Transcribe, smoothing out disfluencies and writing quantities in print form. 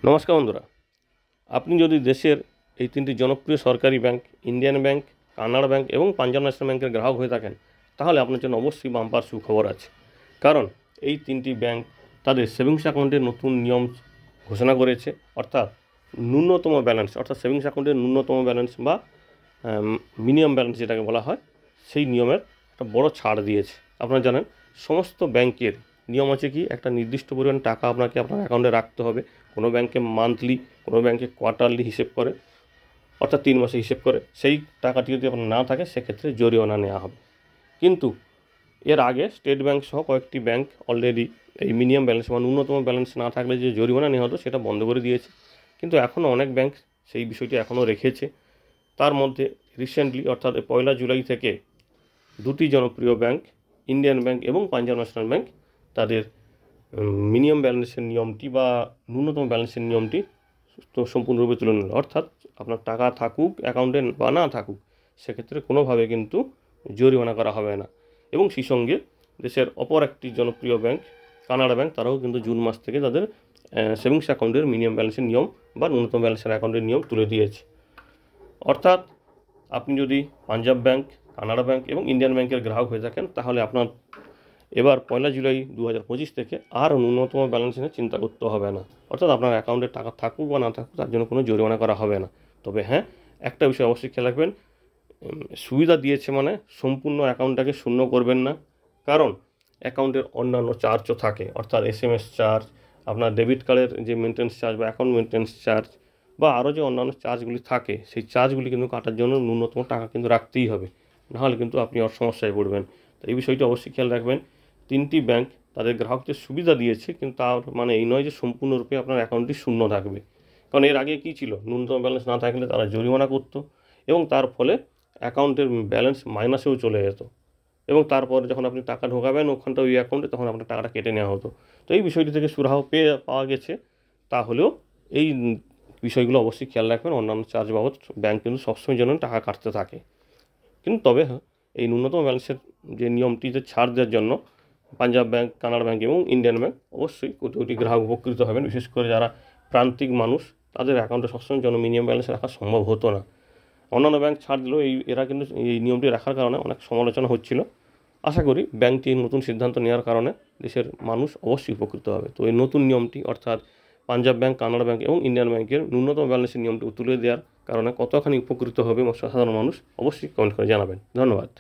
নমস্কার বন্ধুরা, আপনি যদি দেশের এই তিনটি জনপ্রিয় সরকারি bank Indian bank, Canara bank এবং পাঞ্জাব ন্যাশনাল ব্যাংকের গ্রাহক হয়ে থাকেন, তাহলে আপনার জন্য অবশ্যই বাম্পার সুখবর আছে। কারণ এই তিনটি ব্যাংক তাদের সেভিংস অ্যাকাউন্টের নতুন নিয়ম ঘোষণা করেছে। অর্থাৎ ন্যূনতম ব্যালেন্স, অর্থাৎ সেভিংস অ্যাকাউন্টের ন্যূনতম ব্যালেন্স বা মিনিমাম ব্যালেন্স যেটাকে বলা হয়, সেই নিয়মের একটা বড় ছাড় দিয়েছে। আপনারা জানেন সমস্ত ব্যাংকের নিয়ম আছে কি, একটা নির্দিষ্ট পরিমাণ টাকা আপনাকে আপনার অ্যাকাউন্টে রাখতে হবে। কোনো ব্যাংকে মান্থলি, কোনো ব্যাংকে কোয়ার্টারলি হিসেব করে, অর্থাৎ 3 মাসে হিসেব করে। সেই টাকাটি যদি আপনার না থাকে সেক্ষেত্রে জরিমানা নেওয়া হবে। কিন্তু এর আগে স্টেট ব্যাংক সহ কয়েকটি ব্যাংক অলরেডি এই মিনিমাম ব্যালেন্স বা ন্যূনতম ব্যালেন্স না থাকলে যে জরিমানা নেওয়া হতো সেটা বন্ধ করে দিয়েছে। কিন্তু এখনও অনেক ব্যাংক সেই বিষয়টি এখনও রেখেছে। তার মধ্যে রিসেন্টলি অর্থাৎ 1 জুলাই থেকে দুটি জনপ্রিয় ব্যাংক ইন্ডিয়ান ব্যাংক এবং পাঞ্জাব ন্যাশনাল ব্যাংক তাদের মিনিমাম ব্যালেন্সের নিয়মটি বা ন্যূনতম ব্যালেন্সের নিয়মটি তো সম্পূর্ণরূপে তুলে নিল। অর্থাৎ আপনার টাকা থাকুক অ্যাকাউন্টে বা না থাকুক, সেক্ষেত্রে কোনোভাবে কিন্তু জরিমানা করা হবে না। এবং সেই সঙ্গে দেশের অপর একটি জনপ্রিয় ব্যাংক কানাড়া ব্যাংক, তারাও কিন্তু জুন মাস থেকে তাদের সেভিংস অ্যাকাউন্টের মিনিমাম ব্যালেন্সের নিয়ম বা ন্যূনতম ব্যালেন্সের অ্যাকাউন্টের নিয়ম তুলে দিয়েছে। অর্থাৎ আপনি যদি পাঞ্জাব ব্যাংক, কানাড়া ব্যাংক এবং ইন্ডিয়ান ব্যাংকের গ্রাহক হয়ে থাকেন, তাহলে আপনার এবার 1 জুলাই 2025 থেকে আর ন্যূনতম ব্যালেন্স নিয়ে চিন্তা করতে হবে না। অর্থাৎ আপনার অ্যাকাউন্টে টাকা থাকুক বা না থাকুক, তার জন্য কোনো জরিমানা করা হবে না। তবে হ্যাঁ, একটা বিষয় অবশ্যই খেয়াল রাখবেন, সুবিধা দিয়েছে মানে সম্পূর্ণ অ্যাকাউন্টটাকে শূন্য করবেন না। কারণ অ্যাকাউন্টের অন্যান্য চার্জও থাকে, অর্থাৎ SMS চার্জ, আপনার ডেবিট কার্ডের যে মেনটেন্স চার্জ বা অ্যাকাউন্ট মেনটেন্স চার্জ বা আরও যে অন্যান্য চার্জগুলি থাকে, সেই চার্জগুলি কিন্তু কাটার জন্য ন্যূনতম টাকা কিন্তু রাখতেই হবে, নাহলে কিন্তু আপনি আর সমস্যায় পড়বেন। তো এই বিষয়টি অবশ্যই খেয়াল রাখবেন। তিনটি ব্যাংক তাদের গ্রাহকদের সুবিধা দিয়েছে, কিন্তু তার মানে এই নয় যে সম্পূর্ণরূপে আপনার অ্যাকাউন্টটি শূন্য থাকবে। কারণ এর আগে কী ছিল, ন্যূনতম ব্যালেন্স না থাকলে তারা জরিমানা করতো এবং তার ফলে অ্যাকাউন্টের ব্যালেন্স মাইনাসেও চলে যেত, এবং তারপরে যখন আপনি টাকা ঢোকাবেন ওখানটা ওই অ্যাকাউন্টে, তখন আপনার টাকাটা কেটে নেওয়া হতো। তো এই বিষয়টি থেকে সুরাহা পাওয়া গেছে। তাহলেও এই বিষয়গুলো অবশ্যই খেয়াল রাখবেন। অন্যান্য চার্জ বাবদ ব্যাংক কিন্তু সবসময় যেন টাকা কাটতে থাকে। কিন্তু তবে হ্যাঁ, এই ন্যূনতম ব্যালেন্সের যে নিয়মটিতে ছাড় দেওয়ার জন্য পাঞ্জাব ব্যাংক, কানাড়া ব্যাংক এবং ইন্ডিয়ান ব্যাংক অবশ্যই কোটি কোটি গ্রাহক উপকৃত হবেন। বিশেষ করে যারা প্রান্তিক মানুষ, তাদের অ্যাকাউন্টে সবসময় যেন মিনিমাম ব্যালেন্স রাখা সম্ভব হতো না। অন্যান্য ব্যাংক ছাড় দিলেও এরা কিন্তু এই নিয়মটি রাখার কারণে অনেক সমালোচনা হচ্ছিল। আশা করি ব্যাংকটি নতুন সিদ্ধান্ত নেওয়ার কারণে দেশের মানুষ অবশ্যই উপকৃত হবে। তো এই নতুন নিয়মটি, অর্থাৎ পাঞ্জাব ব্যাংক, কানাড়া ব্যাংক এবং ইন্ডিয়ান ব্যাংকের ন্যূনতম ব্যালেন্সের নিয়মটি তুলে দেওয়ার কারণে কতখানি উপকৃত হবে সাধারণ মানুষ, অবশ্যই কমেন্ট করে জানাবেন। ধন্যবাদ।